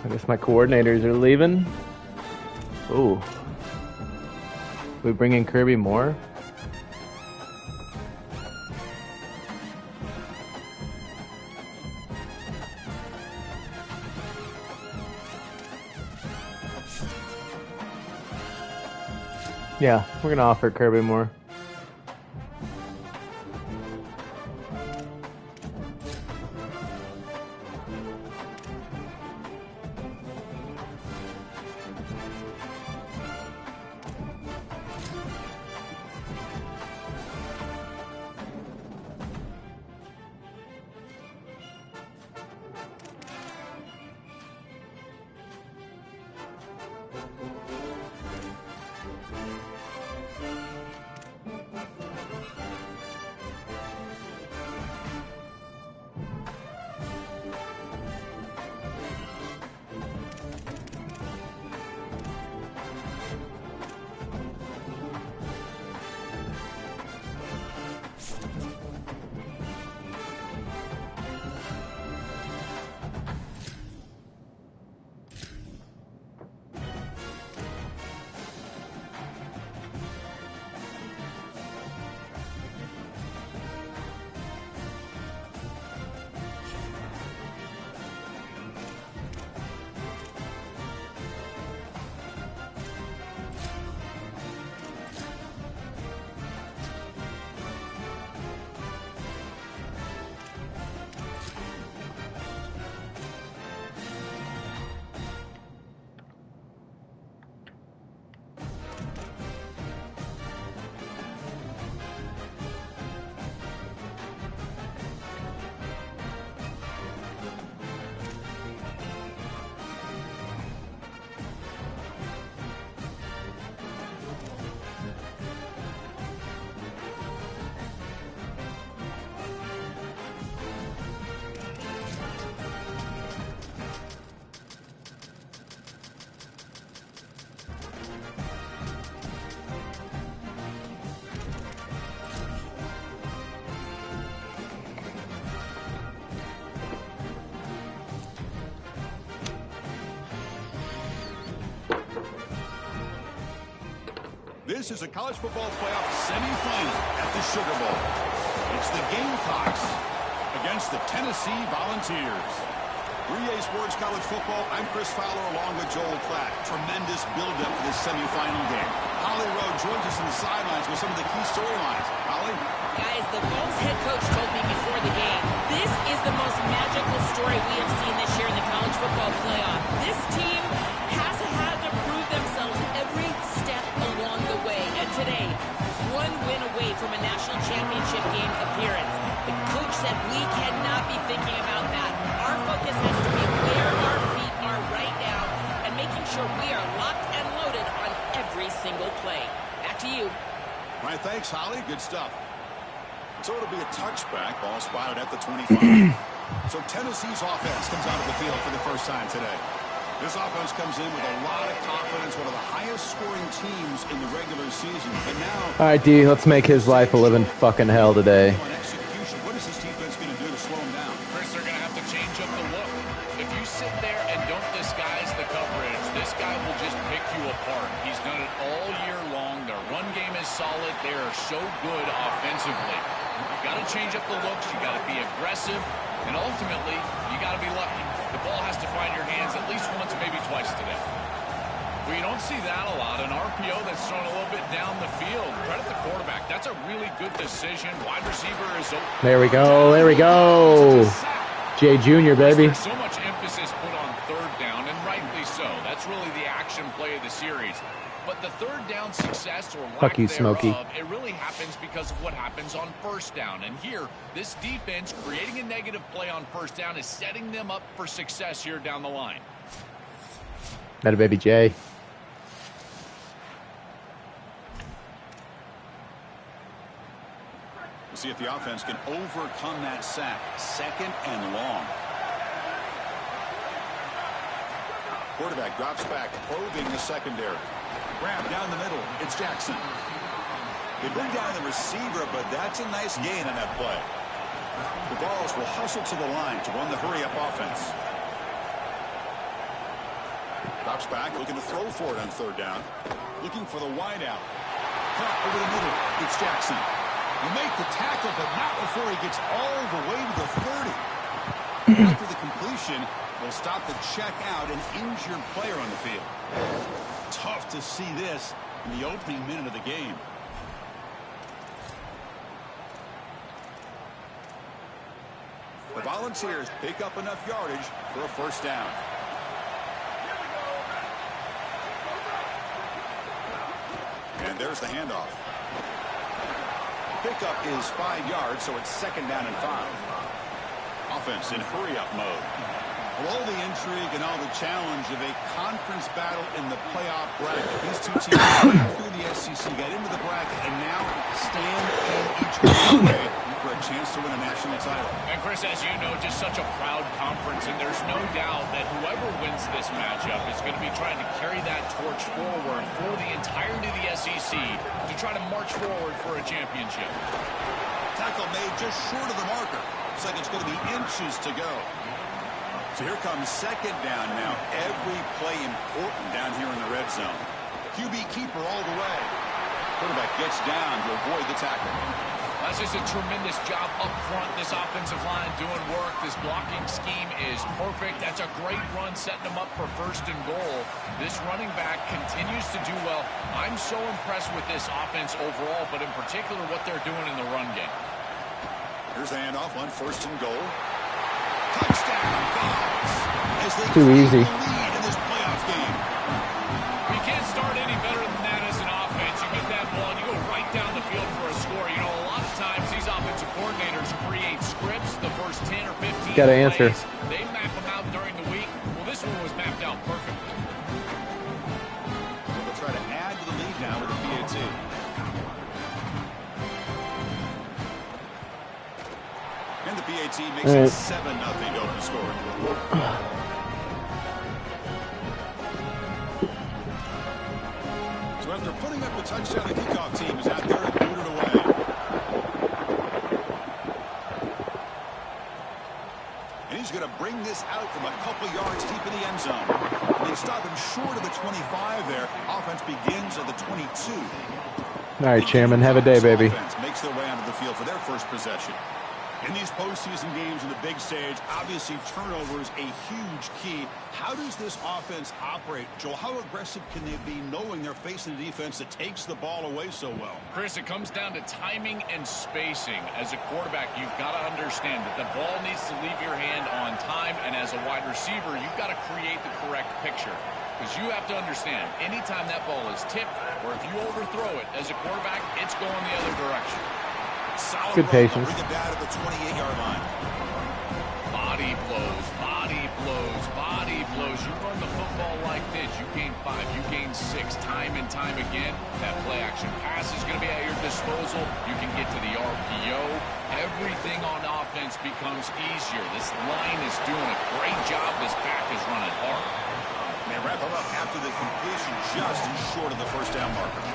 I guess my coordinators are leaving. Ooh. We bring in Kirby Moore? Yeah, we're gonna offer Kirby Moore. This is a college football playoff semifinal at the Sugar Bowl. It's the Gamecocks against the Tennessee Volunteers. 3A Sports College Football, I'm Chris Fowler along with Joel Klatt. Tremendous build-up for this semifinal game. Holly Rowe joins us on the sidelines with some of the key storylines. Holly? Guys, the Vols head coach told me before the game, this is the most magical story we have seen this year in the college football playoff. This team has had to prove themselves every step along the way. And today, one win away from a national championship game appearance. The coach said we cannot be thinking about that. Our focus has to be where our feet are right now and making sure we are locked and loaded on every single play. Back to you. All right, thanks, Holly. Good stuff. So it'll be a touchback, ball spotted at the 25. So Tennessee's offense comes out of the field for the first time today. This offense comes in with a lot of confidence, one of the highest scoring teams in the regular season. And now, all right, D, let's make his life a living fucking hell today. What is this defense going to do to slow him down? Chris, they're going to have to change up the look. If you sit there and don't disguise the coverage, this guy will just pick you apart. He's done it all year long. Their run game is solid. They are so good offensively. You've got to change up the looks. You've got to be aggressive. And ultimately, you got to be lucky. The ball has to find your hands at least once, maybe twice today. Well, you don't see that a lot. An RPO that's thrown a little bit down the field. Credit the quarterback. That's a really good decision. Wide receiver is open. There we go. There we go. Jay Jr., baby. There's so much emphasis put on third down, and rightly so. That's really the action play of the series. But the third down success or lack thereof, it really happens because of what happens on first down. And here, this defense creating a negative play on first down is setting them up for success here down the line. That baby Jay. We'll see if the offense can overcome that sack. Second and long. Quarterback drops back, probing the secondary. Grab down the middle. It's Jackson. They bring down the receiver, but that's a nice gain on that play. The Vols will hustle to the line to run the hurry-up offense. drops back, looking to throw for it on third down. Looking for the wide out. Caught over the middle. It's Jackson. He'll make the tackle, but not before he gets all the way to the 30. After the completion, they'll stop the check out, an injured player on the field. Tough to see this in the opening minute of the game. The Volunteers pick up enough yardage for a first down. And there's the handoff. Pickup is 5 yards, so it's second down and 5. Offense in hurry-up mode. With all the intrigue and all the challenge of a conference battle in the playoff bracket, these two teams got through the SEC, got into the bracket, and now stand in each other for a chance to win a national title. And Chris, as you know, just such a proud conference, and there's no doubt that whoever wins this matchup is going to be trying to carry that torch forward for the entirety of the SEC to try to march forward for a championship. Tackle made just short of the marker. Looks like it's going to be inches to go. So here comes second down now. Every play important down here in the red zone. QB keeper all the way. Quarterback gets down to avoid the tackle. That's just a tremendous job up front. This offensive line doing work. This blocking scheme is perfect. That's a great run, setting them up for first and goal. This running back continues to do well. I'm so impressed with this offense overall, but in particular what they're doing in the run game. Here's the handoff on first and goal. Touchdown, Dogs, as they too easy. Lead in this playoff game. You can't start any better than that as an offense. You get that ball and you go right down the field for a score. You know, a lot of times these offensive coordinators create scripts the first 10 or 15 Gotta plays. answer. They map them out during the week. Well, this one was mapped out perfectly. They'll try to add to the lead now with the PAT. And the PAT makes it 7-0 open score. So after putting up a touchdown, the kickoff team is out there and booted away. And he's going to bring this out from a couple yards deep in the end zone. And they stop him short of the 25 there. Offense begins at the 22. All right, Chairman, have a day, baby. Offense makes their way onto the field for their first possession. In these postseason games in the big stage, obviously turnover is a huge key. How does this offense operate, Joel? How aggressive can they be knowing they're facing a defense that takes the ball away so well? Chris, it comes down to timing and spacing. As a quarterback, you've got to understand that the ball needs to leave your hand on time, and as a wide receiver, you've got to create the correct picture. Because you have to understand, anytime that ball is tipped, or if you overthrow it as a quarterback, it's going the other direction. Solid Good patience. Bring it down to the 28-yard line. Body blows, body blows, body blows. You run the football like this, you gain 5, you gain 6, time and time again. That play-action pass is going to be at your disposal. You can get to the RPO. Everything on offense becomes easier. This line is doing a great job. This back is running hard. They wrap him up after the completion, just short of the first down marker.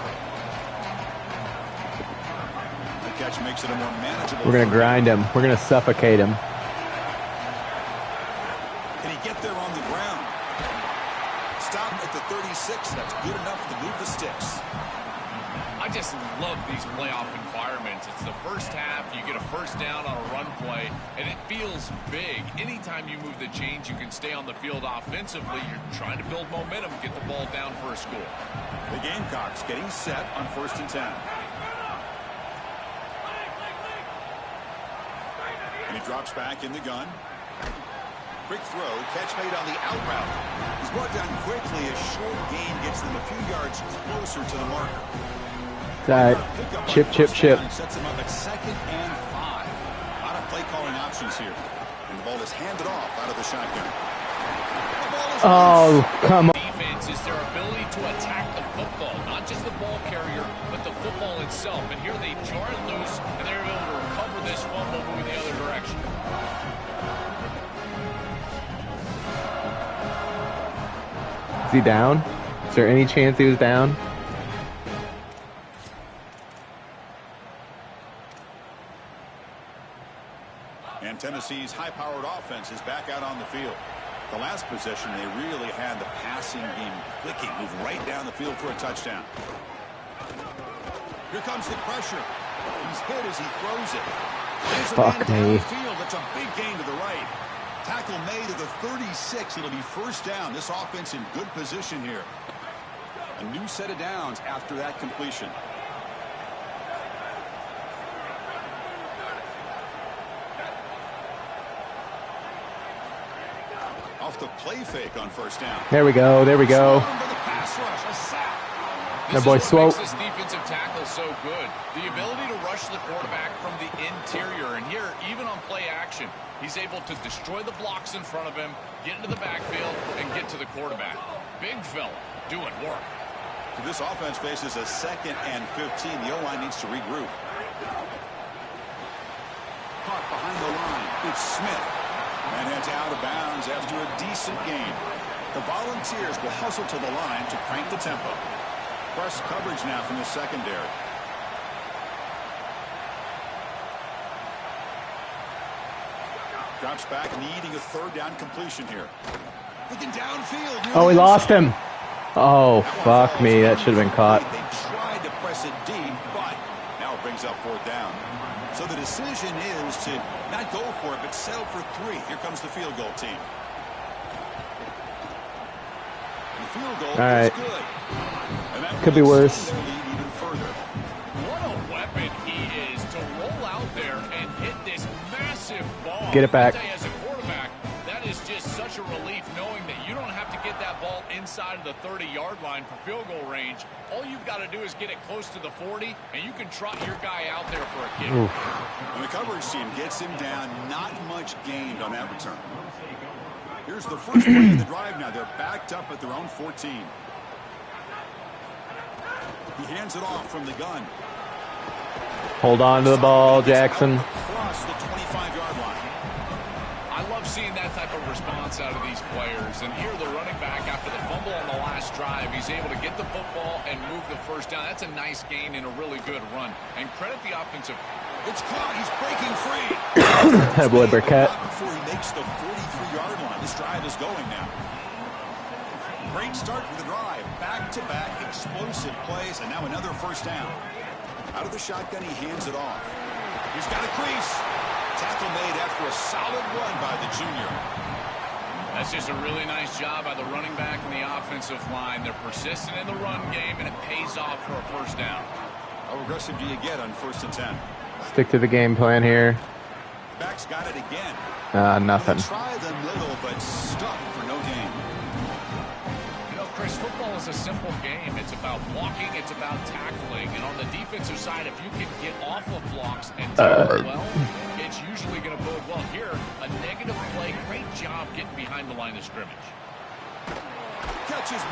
Catch makes it a more manageable. We're going to grind him. We're going to suffocate him. Can he get there on the ground? Stop at the 36. That's good enough to move the sticks. I just love these playoff environments. It's the first half. You get a first down on a run play, and it feels big. Anytime you move the chains, you can stay on the field offensively. You're trying to build momentum, get the ball down for a score. The Gamecocks getting set on first and 10. And he drops back in the gun. Quick throw, catch made on the out route. He's brought down quickly. A short gain gets them a few yards closer to the marker. All right. Chip, chip, chip. Sets him up at 2nd and 5. A lot of play calling options here. And the ball is handed off out of the shotgun. Oh, come on. Defense is their ability to attack the football, not just the ball carrier, but the football itself. And here they jar it loose, and they're able to recover this fumble moving the other direction. Is he down? Is there any chance he was down? And Tennessee's high-powered offense is back out on the field. The last possession, they really had the passing game clicking. Move right down the field for a touchdown. Here comes the pressure. He's hit as he throws it. There's a man downfield. That's a big gain to the right. Tackle made to the 36. It'll be first down. This offense in good position here. A new set of downs after that completion. Off the play fake on first down. There we go. There we go. That boy Swope. This defensive tackle so good. The ability to rush the quarterback from the interior. And here, even on play action, he's able to destroy the blocks in front of him, get into the backfield, and get to the quarterback. Big fella doing work. So this offense faces a 2nd and 15. The O-line needs to regroup. Caught behind the line. It's Smith. And heads out of bounds after a decent gain. The Volunteers will hustle to the line to crank the tempo. Press coverage now from the secondary. Drops back, needing a 3rd down completion here. Looking downfield. Oh, we lost him. Oh, fuck me. That should have been caught. They tried to press it deep, but now it brings up 4th down. So the decision is to not go for it, but settle for 3. Here comes the field goal team. The field goal is good. And that could be worse. Even further. What a weapon he is to roll out there and hit this massive ball. Get it back. As a quarterback, that is just such a relief knowing that you don't have to get that ball inside of the 30-yard line for field goal range. All you've got to do is get it close to the 40, and you can trot your guy out there for a kick. And the coverage team gets him down. Not much gained on that return. Here's the first play of the drive now. They're backed up at their own 14. He hands it off from the gun. Hold on to the ball, Jackson. Across the 25-yard line. I love seeing that type of response out of these players. And here the running back, after the fumble on the last drive, he's able to get the football and move the first down. That's a nice gain and a really good run. And credit the offensive. It's caught. He's breaking free. That boy Burkett. Before he makes the 43-yard line. This drive is going now. Great start to the drive. Back-to-back explosive plays, and now another first down. Out of the shotgun, he hands it off. He's got a crease. Tackle made after a solid run by the junior. That's just a really nice job by the running back and the offensive line. They're persistent in the run game, and it pays off for a first down. How aggressive do you get on 1st and 10? Stick to the game plan here. Back's got it again. Nothing. They try the middle, but stuck for no gain. You know, Chris, football is a simple game. It's about blocking, it's about tackling. And on the defensive side, if you can get off of blocks and tackle well, it's usually going to bode well. Here, a negative play. Great job getting behind the line of scrimmage.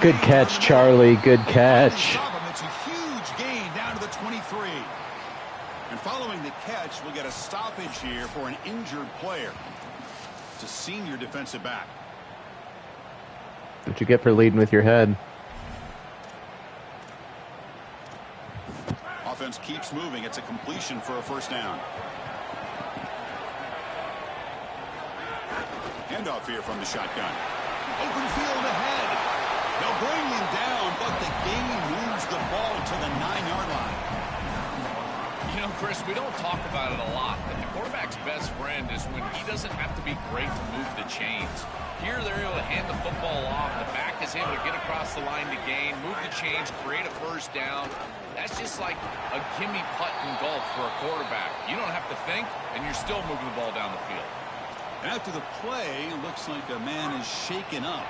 Good catch, Charlie. Good catch. It's a huge gain down to the 23. And following the catch, we'll get a stoppage here for an injured player. It's a senior defensive back. What you get for leading with your head? Offense keeps moving. It's a completion for a first down. Handoff here from the shotgun. Open field ahead. They'll bring him down, but the game moves the ball to the 9-yard line. You know, Chris, we don't talk about it a lot, but the quarterback's best friend is when he doesn't have to be great to move the chains. Here, they're able to hand the football off. The back is able to get across the line to gain, move the chains, create a first down. That's just like a gimme putt in golf for a quarterback. You don't have to think, and you're still moving the ball down the field. And after the play, it looks like a man is shaken up.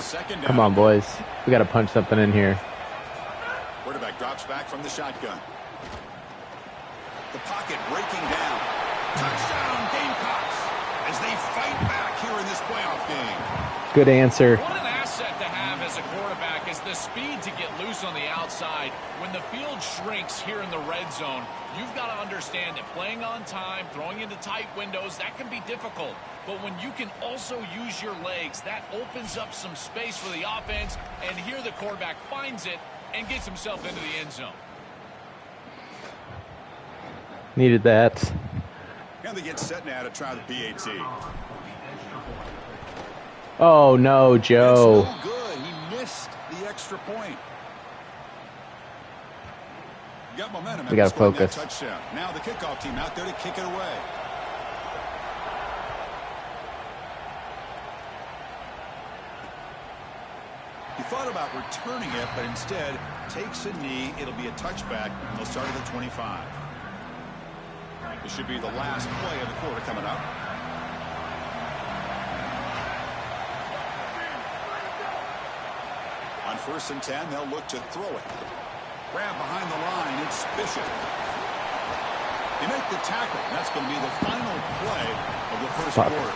Second down. Come on, boys. We got to punch something in here. Quarterback drops back from the shotgun. The pocket breaking down. Touchdown, Gamecocks, as they fight back here in this playoff game. Good answer. What an asset to have as a quarterback is the speed to get loose on the outside. When the field shrinks here in the red zone, you've got to understand that playing on time, throwing into tight windows, that can be difficult. But when you can also use your legs, that opens up some space for the offense. And here the quarterback finds it and gets himself into the end zone. Needed that. And they get set now to try the PAT. Oh, no, Joe. That's no good. He missed the extra point. Got momentum. We got to focus. Touchdown. Now the kickoff team out there to kick it away. He thought about returning it, but instead takes a knee. It'll be a touchback. They'll start at the 25. This should be the last play of the quarter coming up. On 1st and 10, they'll look to throw it. Grab behind the line. It's Bishop. They make the tackle. That's going to be the final play of the first quarter.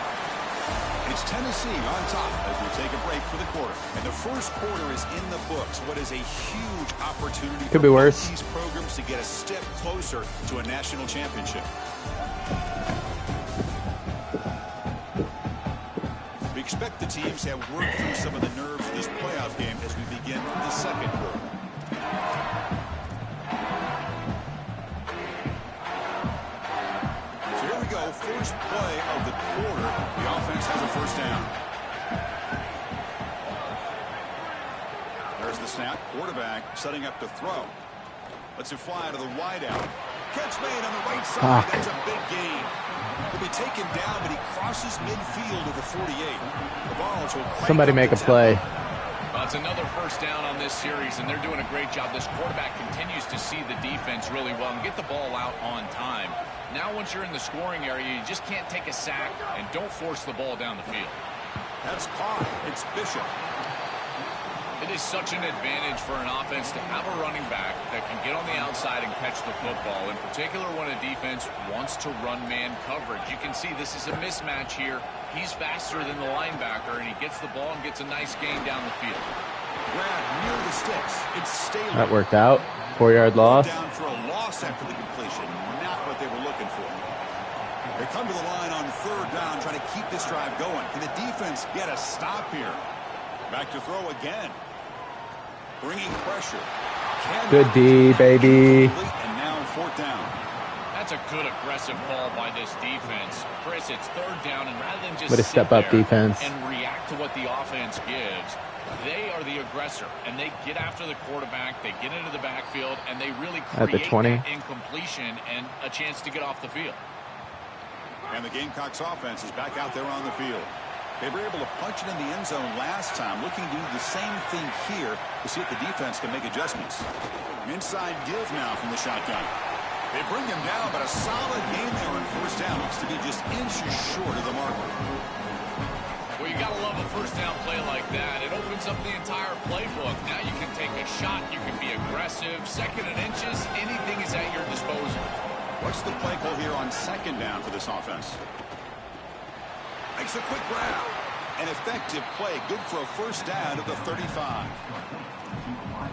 It's Tennessee on top as we take a break for the quarter. And the first quarter is in the books. What is a huge opportunity Could be worse. These programs to get a step closer to a national championship. We expect the teams to have worked through some of the nerves of this playoff game as we begin the second quarter. First play of the quarter. The offense has a first down. There's the snap. Quarterback setting up to throw. Lets it fly to the wideout. Catch made on the right side. That's a big gain. He'll be taken down, but he crosses midfield to the 48. The Vols will somebody make a play. Well, it's another first down on this series, and they're doing a great job. This quarterback continues to see the defense really well and get the ball out on time. Now once you're in the scoring area, you just can't take a sack and don't force the ball down the field. That's caught. It's Bishop. It is such an advantage for an offense to have a running back that can get on the outside and catch the football, in particular when a defense wants to run man coverage. You can see this is a mismatch here. He's faster than the linebacker, and he gets the ball and gets a nice gain down the field. Grab near the sticks. It's Staley. That worked out. 4-yard loss. Down for a loss after the completion. Not what they were looking for. They come to the line on 3rd down, trying to keep this drive going. Can the defense get a stop here? Back to throw again. Bringing pressure. Good D, baby. And now 4th down. That's a good aggressive call by this defense. Chris, it's 3rd down, and rather than just What a step up defense. And react to what the offense gives, they are the aggressor, and they get after the quarterback, they get into the backfield, and they really create at the 20. that incompletion and a chance to get off the field. And the Gamecocks offense is back out there on the field. They were able to punch it in the end zone last time, looking to do the same thing here to see if the defense can make adjustments. An inside give now from the shotgun. They bring him down, but a solid game there on 1st down. Looks to be just inches short of the marker. Well, you got to love a first down play like that. It opens up the entire playbook. Now you can take a shot. You can be aggressive. 2nd and inches, anything is at your disposal. What's the play call here on 2nd down for this offense? Makes a quick grab. An effective play. Good for a first down at the 35.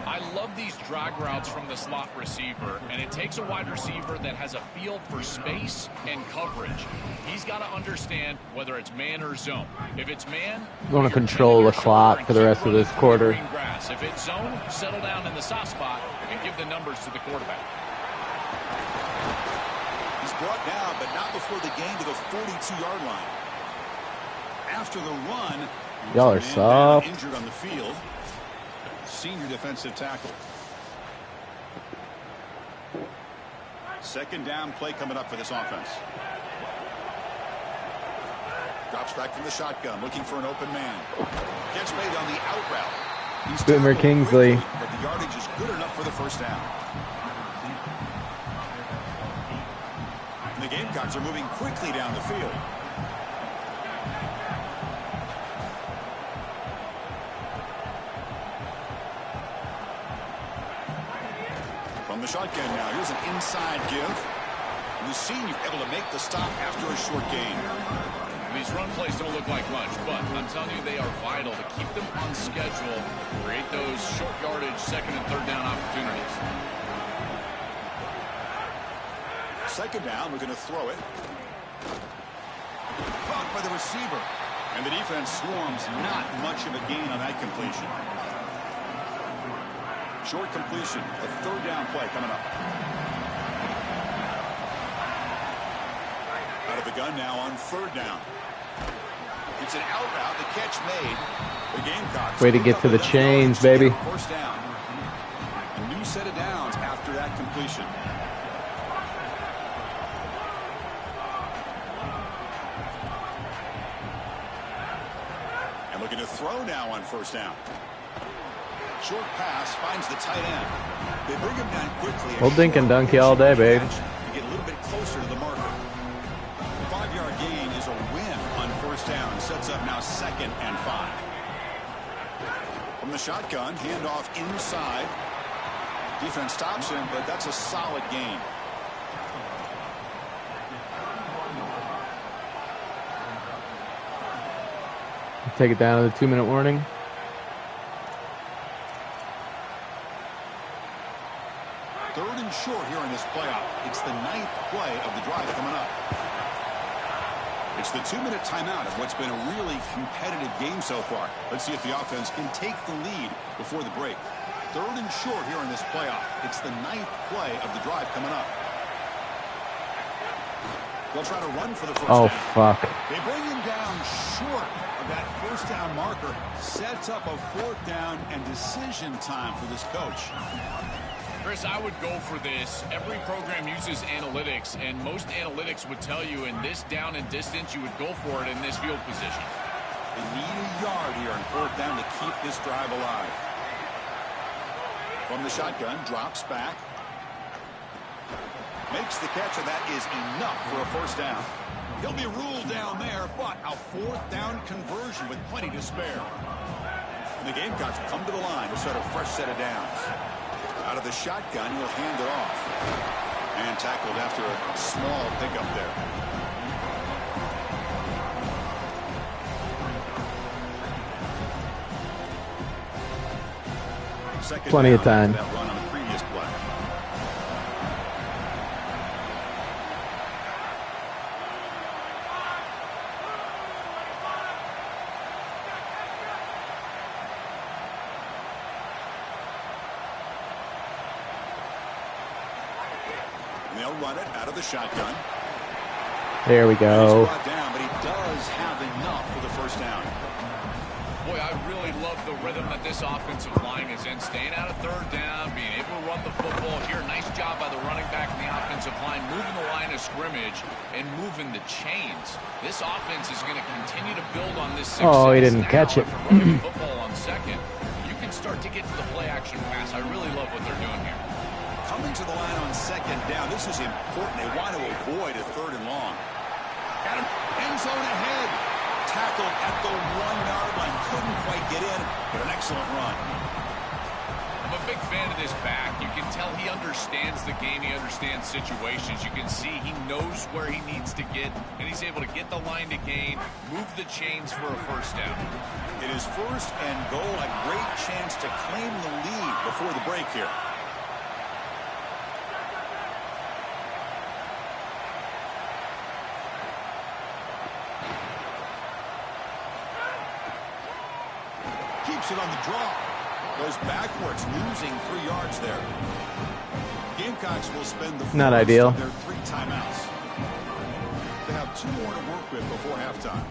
I love these drag routes from the slot receiver, and it takes a wide receiver that has a feel for space and coverage. He's got to understand whether it's man or zone. If it's man, you want to control the clock for the rest of this quarter. If it's zone, settle down in the soft spot and give the numbers to the quarterback. He's brought down, but not before the gain to the 42-yard line. After the run, y'all are soft. Injured on the field. Senior defensive tackle. 2nd down play coming up for this offense. Drops back from the shotgun, looking for an open man. Gets made on the out route. He's Boomer Kingsley. Quickly, but the yardage is good enough for the first down. And the Gamecocks are moving quickly down the field. From the shotgun now, here's an inside give. And the senior able to make the stop after a short gain. These run plays don't look like much, but I'm telling you they are vital to keep them on schedule, create those short yardage 2nd and 3rd down opportunities. 2nd down, we're going to throw it. Caught by the receiver. And the defense swarms, not much of a gain on that completion. Short completion, a 3rd down play coming up. Out of the gun now on 3rd down. It's an out route. The catch made. The Gamecocks. Way to get to the chains, baby. First down. A new set of downs after that completion. And looking to throw now on first down. Short pass finds the tight end. They bring him down quickly. We'll dink and dunk you all day, babe. You get a little bit closer to the marker. The 5-yard gain is a win on first down. Sets up now 2nd and 5. From the shotgun, handoff inside. Defense stops him, but that's a solid gain. Take it down to the 2-minute warning. Third and short here in this playoff. It's the 9th play of the drive coming up. It's the 2-minute timeout of what's been a really competitive game so far. Let's see if the offense can take the lead before the break. Third and short here in this playoff. It's the 9th play of the drive coming up. They'll try to run for the first down. Fuck. They bring him down short of that first down marker. Sets up a 4th down and decision time for this coach. Chris, I would go for this. Every program uses analytics, and most analytics would tell you in this down and distance, you would go for it in this field position. They need a yard here on 4th down to keep this drive alive. From the shotgun, drops back. Makes the catch, and that is enough for a first down. He'll be ruled down there, but a 4th down conversion with plenty to spare. And the Gamecocks come to the line to start a fresh set of downs. Out of the shotgun, he'll hand it off. And tackled after a small pickup there. Second Plenty of time. That run on the previous play. And they'll run it out of the shotgun. There we go. He's brought down, but he does have enough for the first down. Boy, I really love the rhythm that this offensive line is in. Staying out of third down, being able to run the football here. Nice job by the running back and the offensive line, moving the line of scrimmage and moving the chains. This offense is going to continue to build on this success. Oh, he didn't catch it. Running the football on second, you can start to get to the play action pass. I really love what they're doing here. Coming to the line on second down. This is important. They want to avoid a 3rd and long. Got him. End zone ahead. Tackled at the 1-yard line. Couldn't quite get in, but an excellent run. I'm a big fan of this back. You can tell he understands the game. He understands situations. You can see he knows where he needs to get, and he's able to get the line to gain, move the chains for a first down. It is 1st and goal. A great chance to claim the lead before the break here. Keeps it on the draw. Goes backwards, losing 3 yards there. Gamecocks will spend the Not ideal. Of their 3 timeouts. They have 2 more to work with before halftime.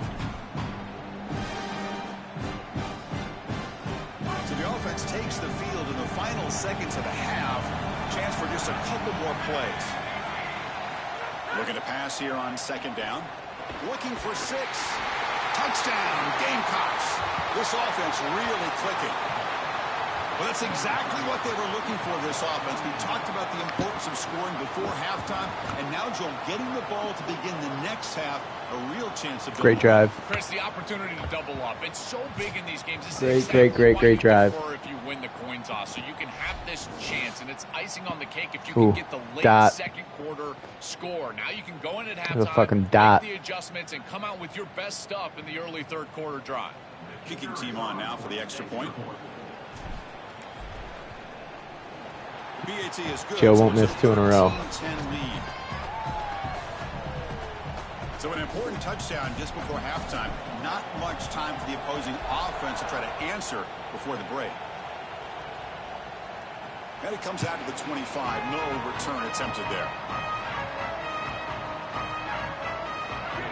So the offense takes the field in the final seconds of the half. Chance for just a couple more plays. Looking to pass here on second down. Looking for 6. Touchdown, Gamecocks. This offense really clicking. Well, that's exactly what they were looking for, this offense. We talked about the importance of scoring before halftime, and now, Joel, getting the ball to begin the next half, a real chance of Great drive. Chris, the opportunity to double up. It's so big in these games. This Great, is exactly great drive. if you win the coin toss, so you can have this chance, and it's icing on the cake if you can get the late dot. second quarter score. Now you can go in at There's a halftime, fucking dot. make the adjustments, and come out with your best stuff in the early third quarter drive. Kicking team on now for the extra point. BAT is good. Joe won't miss 2 in a row. 13-10 lead. So an important touchdown just before halftime. Not much time for the opposing offense to try to answer before the break. And it comes out to the 25. No return attempted there.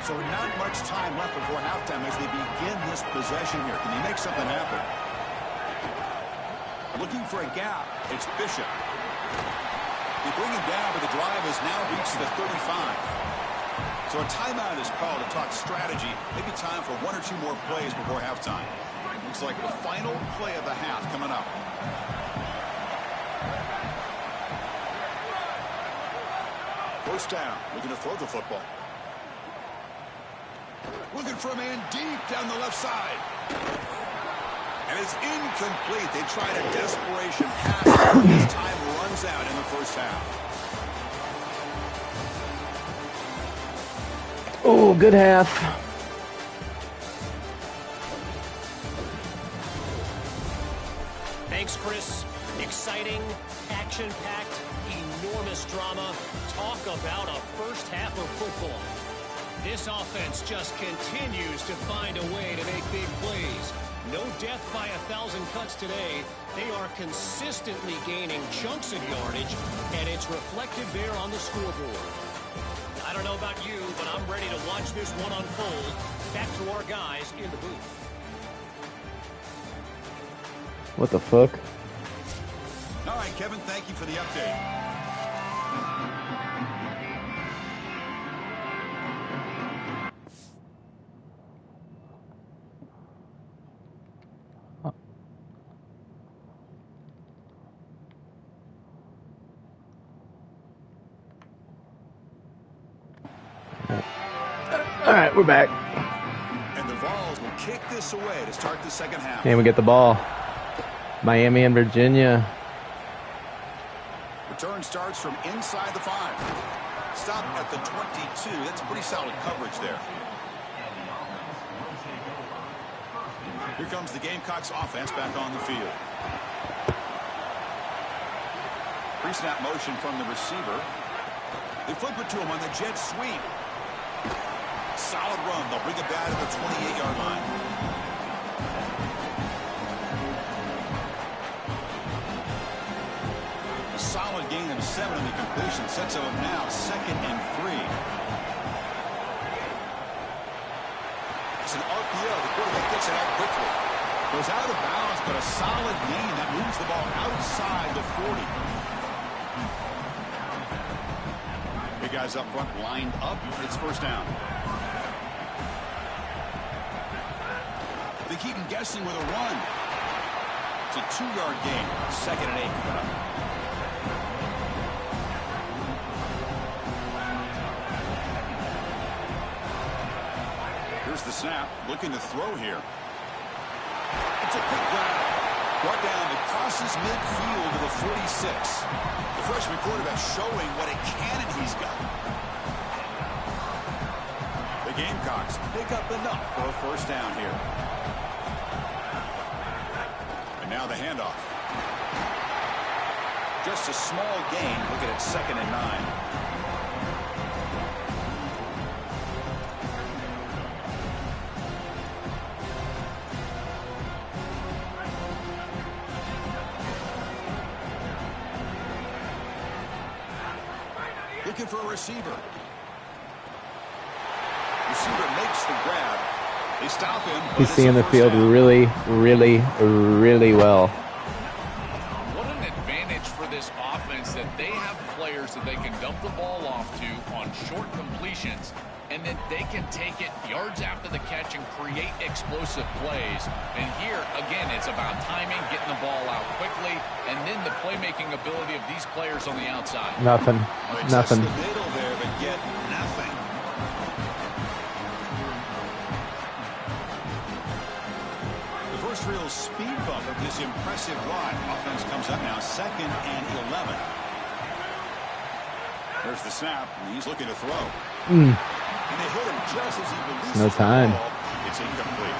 So not much time left before halftime as they begin this possession here. Can he make something happen? Looking for a gap. It's Bishop. They bring him down, but the drive has now reached the 35. So a timeout is called to talk strategy. Maybe time for one or two more plays before halftime. Looks like the final play of the half coming up. First down. Looking to throw the football. Looking for a man deep down the left side. And it's incomplete. They tried a desperation pass. This time runs out in the first half. Oh, good half. Thanks, Chris. Exciting, action-packed, enormous drama. Talk about a first half of football. This offense just continues to find a way to make big plays. No death by 1,000 cuts today. They are consistently gaining chunks of yardage, and it's reflected there on the scoreboard. I don't know about you, but I'm ready to watch this one unfold. Back to our guys in the booth. What the fuck? All right, Kevin, thank you for the update. All right, we're back. And the Vols will kick this away to start the second half. And we get the ball. Miami and Virginia. Return starts from inside the 5. Stop at the 22. That's pretty solid coverage there. Here comes the Gamecocks offense back on the field. Pre-snap motion from the receiver. They flip it to him on the jet sweep. Solid run. They'll bring it back to the 28-yard line. A solid gain of 7 on the completion. Sets them up now 2nd and 3. It's an RPO. The quarterback gets it out quickly. Goes out of bounds, but a solid gain that moves the ball outside the 40. Big guys up front lined up. It's first down. They keep him guessing with a run. It's a 2-yard gain. 2nd and 8 coming up. Here's the snap. Looking to throw here. It's a quick grab. Brought down. It crosses midfield to the 46. The freshman quarterback showing what a cannon he's got. The Gamecocks pick up enough for a first down here. And now the handoff. Just a small gain. Looking at 2nd and 9. Looking for a receiver. Receiver makes the grab. They stop him. He's seeing the field really, really, really well. What an advantage for this offense that they have players that they can dump the ball off to on short completions, and then they can take it yards after the catch and create explosive plays. And here, again, it's about timing, getting the ball out quickly, and then the playmaking ability of these players on the outside. Nothing. Nothing. The middle there, but get nothing. The first real speed bump of this impressive ride. Offense comes up now 2nd and 11. There's the snap, and he's looking to throw. And they hit him just as he releases No time. the ball. It's incomplete.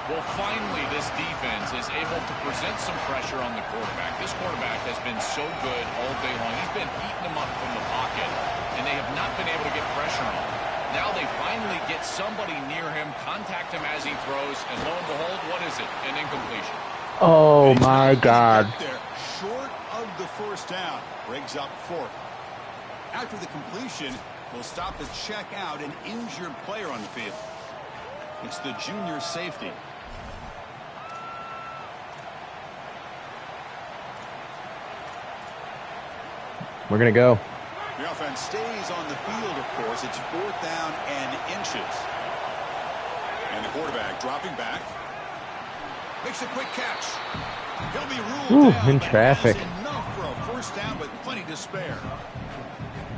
Well, finally, this defense is able to present some pressure on the quarterback. This quarterback has been so good all day long. He's been eating them up from the pocket, and they have not been able to get pressure on him. Now they finally get somebody near him, contact him as he throws, and lo and behold, what is it? An incompletion. Oh, my God. There, short of the first down. Briggs up 4th. After the completion, will stop the check out an injured player on the field. It's the junior safety. We're going to go. The offense stays on the field, of course. It's 4th down and inches. And the quarterback dropping back. Makes a quick catch. He'll be ruled down, in traffic. Enough for a 1st down, but plenty to spare.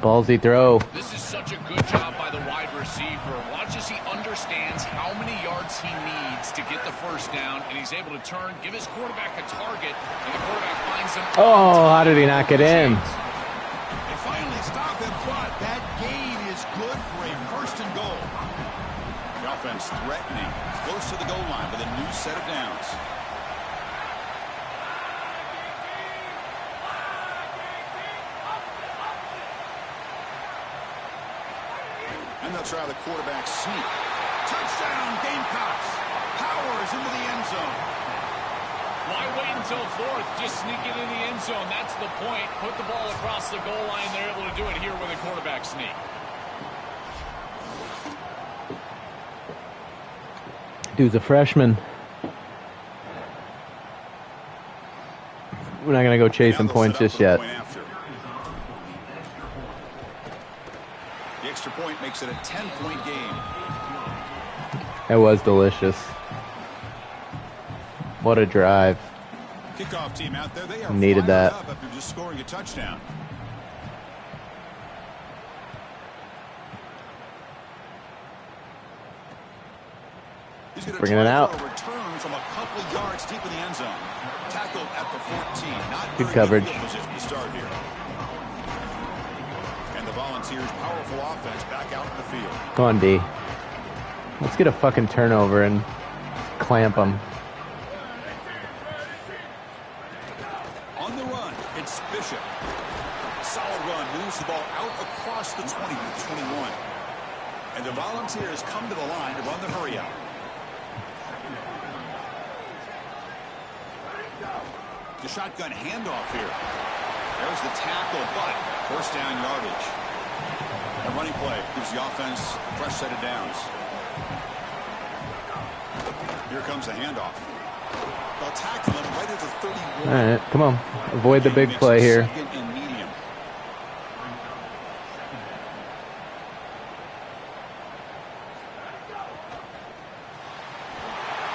Ballsy throw. This is such a good job by the wide receiver. Watch as he understands how many yards he needs to get the 1st down, and he's able to turn, give his quarterback a target, and the quarterback finds him. Oh, how did he not get in? They finally stop him, but that gain is good for a 1st and goal. The offense threatening, close to the goal line with a new set of downs. And they'll try the quarterback sneak. Touchdown, Gamecocks. Powers into the end zone. Why wait until 4th? Just sneak it in the end zone. That's the point. Put the ball across the goal line. They're able to do it here with a quarterback sneak. Dude's a freshman. We're not going to go chasing points just yet. The extra point makes it a 10-point game. That was delicious. What a drive. Kickoff team out there. They are needed that. up after just scoring a touchdown. He's going to bringing it out. A return from a couple yards deep in the end zone. Tackled at the 14. Not good coverage. Position to start here. And the Volunteers' powerful offense back out in the field. Go on, D. Let's get a fucking turnover and clamp them. On the run, it's Bishop. Solid run, moves the ball out across the 20 to 21. And the Volunteers come to the line to run the hurry out. The shotgun handoff here. There's the tackle, but 1st down yardage. A running play gives the offense a fresh set of downs. Here comes the handoff. They'll tackle him right at the 31. All right, come on. Avoid the big play here. Second and medium.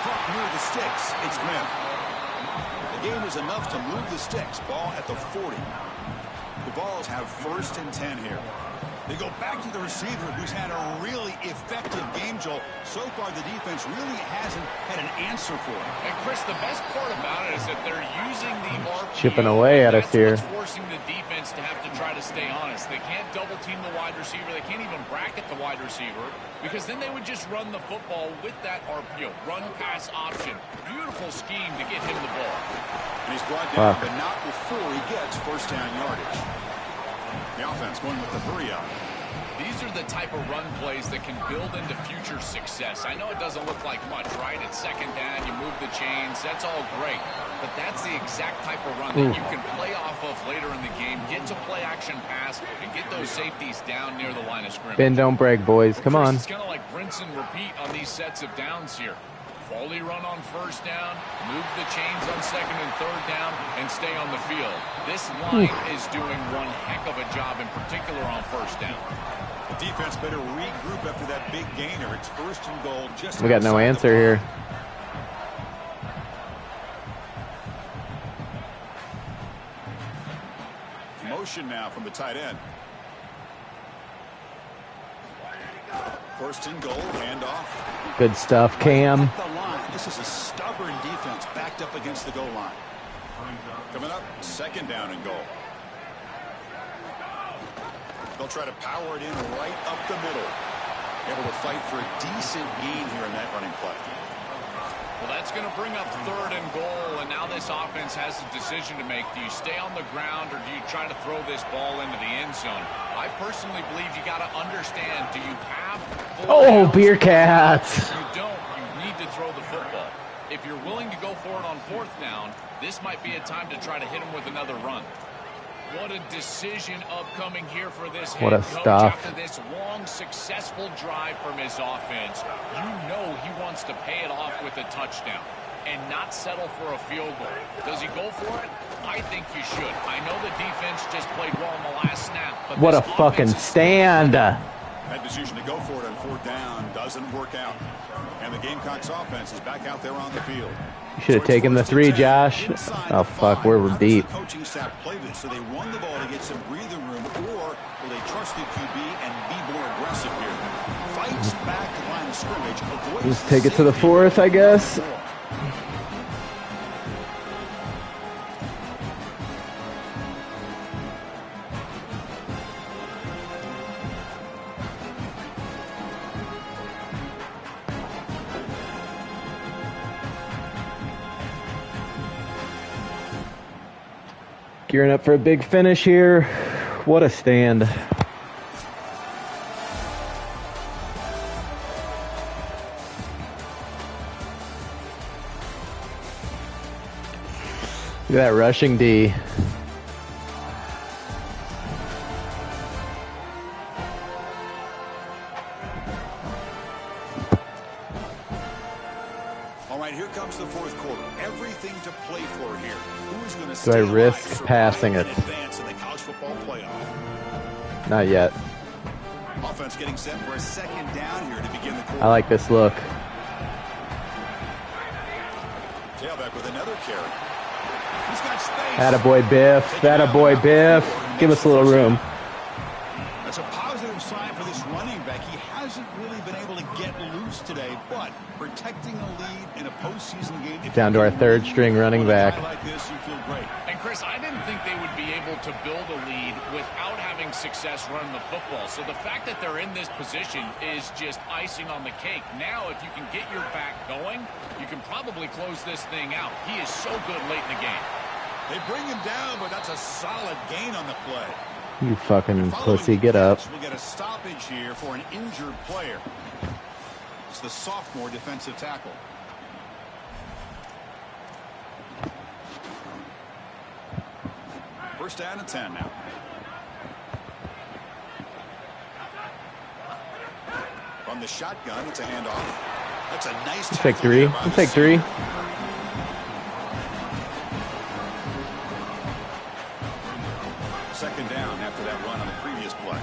Caught near the sticks. It's Smith. The game is enough to move the sticks. Ball at the 40. The Vols have 1st and 10 here. They go back to the receiver, who's had a really effective game, Joel. So far, the defense really hasn't had an answer for it. And Chris, the best part about it is that they're using the RPO. Chipping away at us here. That's what's forcing the defense to have to try to stay honest. They can't double team the wide receiver. They can't even bracket the wide receiver, because then they would just run the football with that RPO, run pass option. Beautiful scheme to get him the ball. And he's brought down, but not before he gets 1st down yardage. The offense going with the hurry up. These are the type of run plays that can build into future success. I know it doesn't look like much, right? It's 2nd down, you move the chains, that's all great. But that's the exact type of run that you can play off of later in the game, get to play action pass, and get those safeties down near the line of scrimmage. Bend, don't break, boys. Come on. It's kind of like rinse and repeat on these sets of downs here. Quality run on 1st down, move the chains on 2nd and 3rd down, and stay on the field. This line is doing one heck of a job, in particular on 1st down. The defense better regroup after that big gainer. It's 1st and goal. Just we got no answer here. Motion now from the tight end. 1st and goal, handoff. Good stuff, Cam. This is a stubborn defense backed up against the goal line. Coming up, 2nd down and goal. They'll try to power it in right up the middle. Able to fight for a decent gain here in that running play. Well, that's going to bring up 3rd and goal, and now this offense has a decision to make. Do you stay on the ground, or do you try to throw this ball into the end zone? I personally believe you got to understand, do you have Oh, beer cats. If you don't, you need to throw the football. If you're willing to go for it on 4th down, this might be a time to try to hit him with another run. What a decision upcoming here for this What head a coach stuff. after this long, successful drive from his offense. You know he wants to pay it off with a touchdown and not settle for a field goal. Does he go for it? I think you should. I know the defense just played well in the last snap. But What a fucking stand. That decision to go for it on 4th down doesn't work out. And the Gamecocks offense is back out there on the field. You should have taken the 3, Josh. Oh, fuck, we're beat. The coaching staff played it so they run the ball to get some breathing room, or will they trust the QB and be more aggressive here? Fights back to the line of scrimmage. Just take it to the 4th, I guess. Gearing up for a big finish here. What a stand. Look at that rushing D. All right, here comes the 4th quarter. Everything to play for here. Who is going to Do I risk passing it? advance in the college football playoff? Not yet. Offense getting set for a 2nd down here to begin the quarter. I like this look. Tailback with another carry. He's got space. Attaboy Biff. Attaboy Biff. Give us a little room. That's a positive sign for this running back. He hasn't really been able to get loose today, but protecting a lead in a postseason game. Down to our 3rd string running back. Like this, you feel great. And Chris, I didn't think they would be able to build a lead without having success running the football. So the fact that they're in this position is just icing on the cake. Now, if you can get your back going, you can probably close this thing out. He is so good late in the game. They bring him down, but that's a solid gain on the play. You fucking pussy, get up. We'll get a stoppage here for an injured player. It's the sophomore defensive tackle. First down and 10 now. From the shotgun, it's a handoff. That's a nice tackle. Take 3. We'll take 3. Second down after that run on the previous play.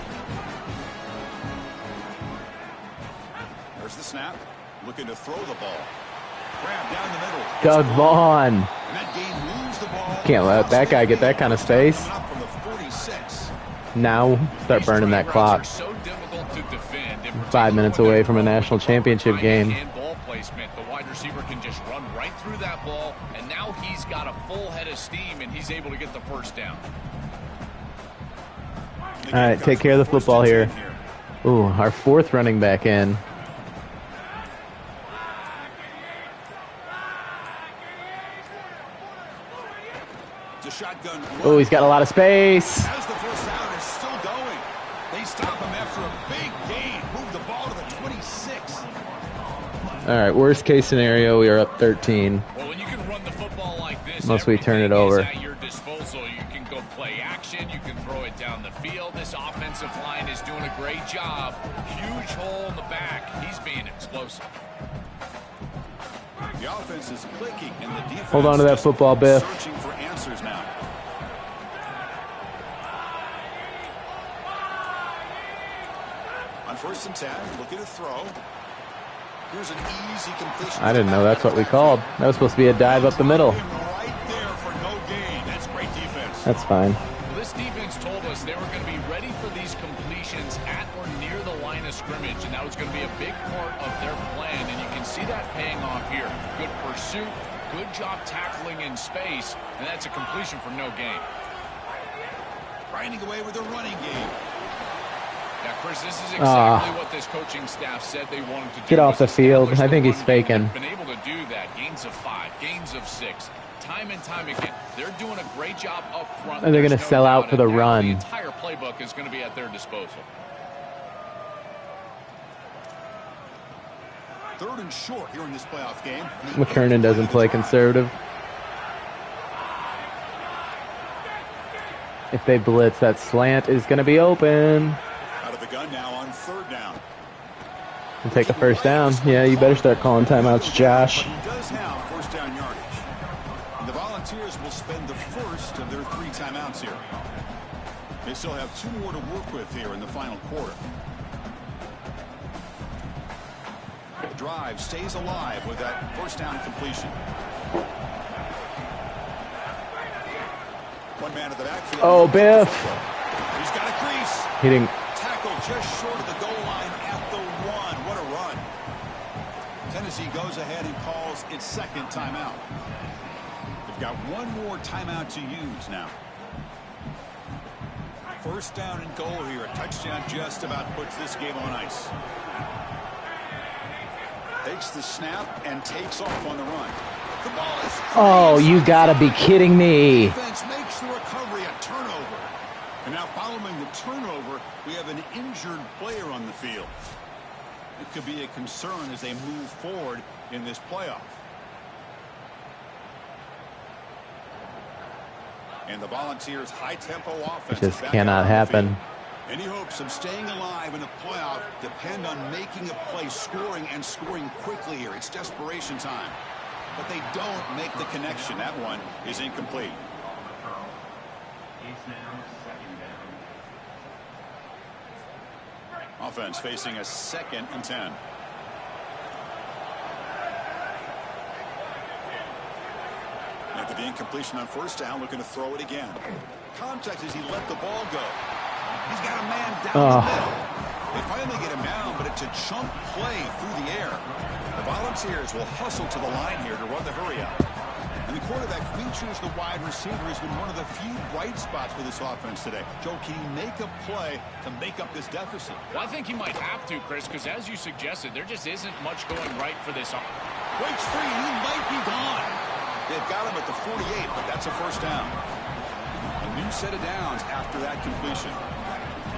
There's the snap. Looking to throw the ball. Grab down the middle. Doug Vaughn. And that game moves the ball. Can't let that guy get that kind of space. From the 46. Now start burning that clock. So difficult to defend. 5 minutes away from a national championship game. Ball placement. The wide receiver can just run right through that ball, and now he's got a full head of steam, and he's able to get the first down. All right, take care of the football here. Ooh, our 4th running back in. Oh, he's got a lot of space. As the first down is still going. They stop him after a big gain. Move the ball to the 26. All right, worst case scenario, we are up 13. Well, when you can run the football like this, unless we turn it over. At your disposal. You can go play action. You can throw it down the field. This offensive line is doing a great job. Huge hole in the back. He's being explosive. The offense is clicking, and the defense Hold on to that football, Biff. searching for answers now. On 1st and 10, looking to throw. Here's an easy completion. I didn't know that's what we called. That was supposed to be a dive up the middle. Right there for no gain. That's great defense. That's fine. Well, this defense told us they were going to be ready for these completions at or near the line of scrimmage, and that was going to be a big part of their plan, and you can see that paying off here. Good pursuit, good job tackling in space, and that's a completion for no gain. Grinding away with a running game. Yeah, Chris, this is exactly what this coaching staff said they wanted to do. Get off the field. I think he's faking. Been able to do that. Gains of 5, gains of 6, time and time again. They're doing a great job up front. And they're going to sell out for the run. The entire playbook is going to be at their disposal. 3rd and short here in this playoff game. McKernan doesn't play conservative. If they blitz, that slant is going to be open. Out of the gun now on 3rd down. And take a first down. Yeah, you better start calling timeouts, Josh. But he does have first down yardage. And the Volunteers will spend the first of their 3 timeouts here. They still have 2 more to work with here in the final quarter. The drive stays alive with that first down completion. One man at the backfield. Oh, Biff. He's got a crease. Hitting. Tackle just short of the goal line at the 1. What a run. Tennessee goes ahead and calls its 2nd timeout. They've got 1 more timeout to use now. First down and goal here. A touchdown just about puts this game on ice. Takes the snap and takes off on the run. The ball is free. Oh, you gotta be kidding me. Defense makes the recovery a turnover. And now following the turnover, we have an injured player on the field. It could be a concern as they move forward in this playoff. And the Volunteers' high-tempo offense Just cannot happen. Any hopes of staying alive in a playoff depend on making a play, scoring, and scoring quickly here. It's desperation time. But they don't make the connection. That one is incomplete. Offense facing a 2nd and 10. After the incompletion on first down, looking to throw it again. Contact as he let the ball go. He's got a man down the middle. They finally get him down, but it's a chunk play through the air. The Volunteers will hustle to the line here to run the hurry out. And the quarterback features the wide receiver has been one of the few bright spots for this offense today. Joe, can he make a play to make up this deficit? Well, I think he might have to, Chris, because as you suggested, there just isn't much going right for this. Breaks free, and he might be gone. They've got him at the 48, but that's a first down. A new set of downs after that completion.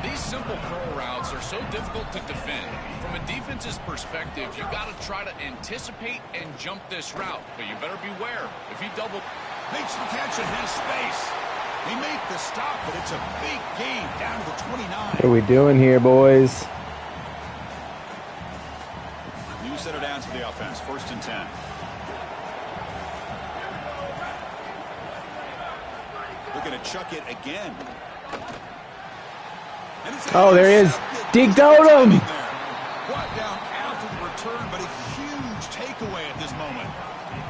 These simple curl routes are so difficult to defend. From a defense's perspective, you got to try to anticipate and jump this route. But you better beware. If he makes the catch and has space. They make the stop, but it's a big gain down to the 29. What are we doing here, boys? New set of downs for the offense. 1st and 10. Looking to chuck it again. Oh, there he is. Dig Dotem. Brought down after the return, but a huge takeaway at this moment.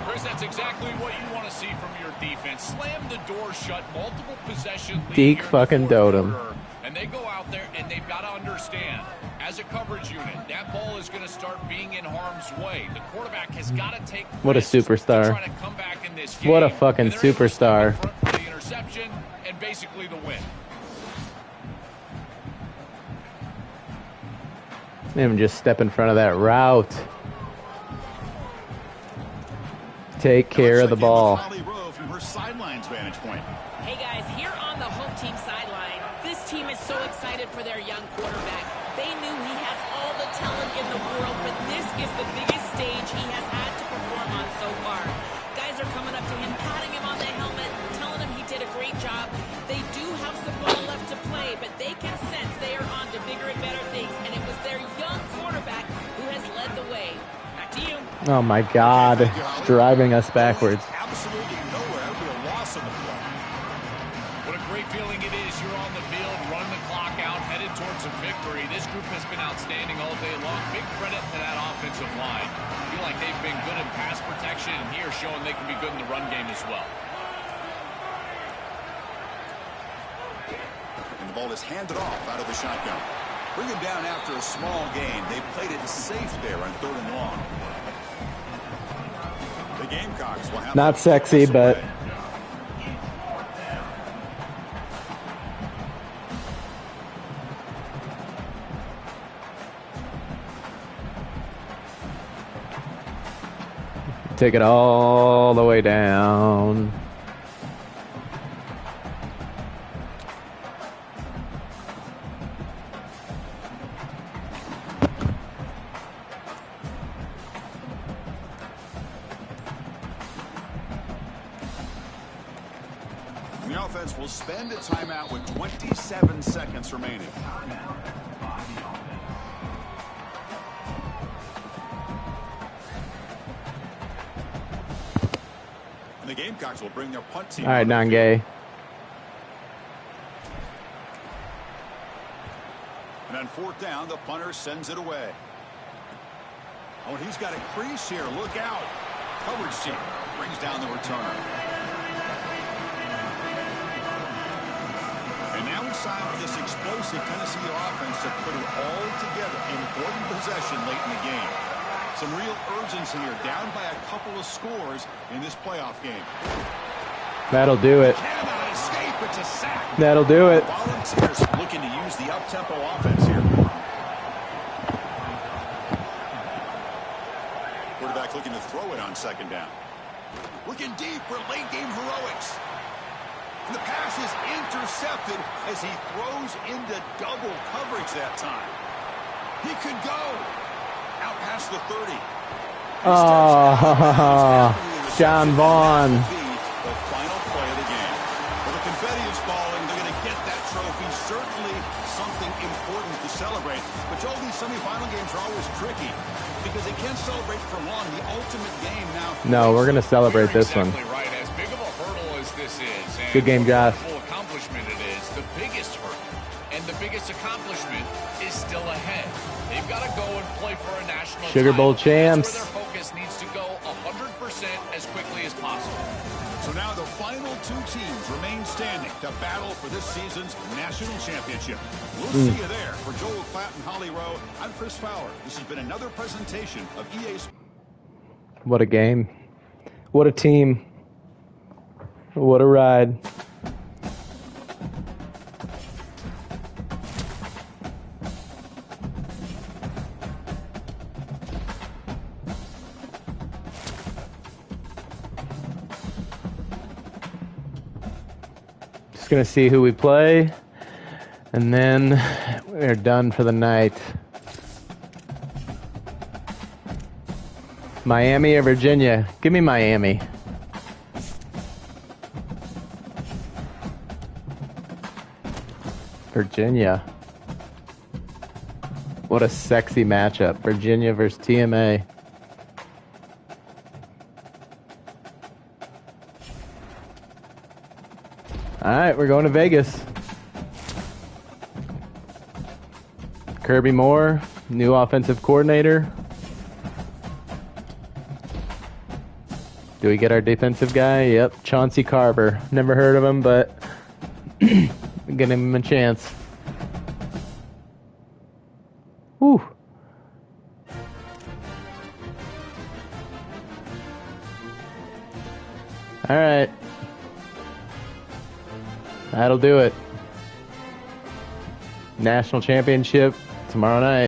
Chris, that's exactly what you want to see from your defense. Slam the door shut, multiple possession lead Dig fucking Dotem. And they go out there and they've got to understand, as a coverage unit, that ball is going to start being in harm's way. The quarterback has got to take What a superstar. try to come back in this game. What a fucking superstar. The interception and basically the win. Him just step in front of that route. Take care of the ball. From her sidelines vantage point. Hey guys, here on the home team sideline, this team is so excited for their young quarterback. They knew he has all the talent in the world, but this is the biggest stage he has had to perform on so far. Guys are coming up to him, patting him on the helmet, telling him he did a great job. They do have some ball left to play, but they can sense they are on to bigger and better things, and it was their young quarterback who has led the way. Back to you. Oh my God, driving us backwards. Absolutely nowhere. That would be a loss on the play. What a great feeling it is. You're on the field, running the clock out, headed towards a victory. This group has been outstanding all day long. Big credit to that offensive line. I feel like they've been good in pass protection, and here showing they can be good in the run game as well. And the ball is handed off out of the shotgun. Bring him down after a small gain. They played it safe there on 3rd and long. The Gamecocks will have Not sexy, but take it all the way down. And the offense will spend a timeout with 27 seconds remaining. And the Gamecocks will bring their punt team. All right, non-gay. And on fourth down, the punter sends it away. Oh, he's got a crease here. Look out. Coverage team brings down the returner. And now it's time for this explosive Tennessee offense to put it all together. Important possession late in the game. Some real urgency here, down by a couple of scores in this playoff game. That'll do it. Cannot escape. It's a sack. That'll do it. Volunteers looking to use the up-tempo offense here. Quarterback looking to throw it on second down. Looking deep for late-game heroics. And the pass is intercepted as he throws into double coverage that time. He could go out past the 30. Oh, John Vaughn. The final play of the game. Well, the confetti is falling. They're going to get that trophy. Certainly something important to celebrate. But Joel, these semifinal games are always tricky because they can't celebrate for long. The ultimate game now. No, we're going to celebrate this one. Right. As big of a hurdle as this is, and good game, Josh. Accomplishment it is. The biggest hurdle and the biggest accomplishment is still ahead. They've got to go and play for a national Sugar Bowl title. champs. That's where their focus needs to go 100% as quickly as possible. So now the final two teams remain standing to battle for this season's national championship. We'll see you there. For Joel Klatt and Holly Rowe, I'm Chris Fowler. This has been another presentation of EA Sports. What a game. What a team. What a ride. Just gonna see who we play, and then we're done for the night. Miami or Virginia? Give me Miami. Virginia. What a sexy matchup. Virginia versus TMA. All right, we're going to Vegas. Kirby Moore, new offensive coordinator. Do we get our defensive guy? Yep, Chauncey Carver. Never heard of him, but give him a chance. Whew. All right. That'll do it. National championship tomorrow night.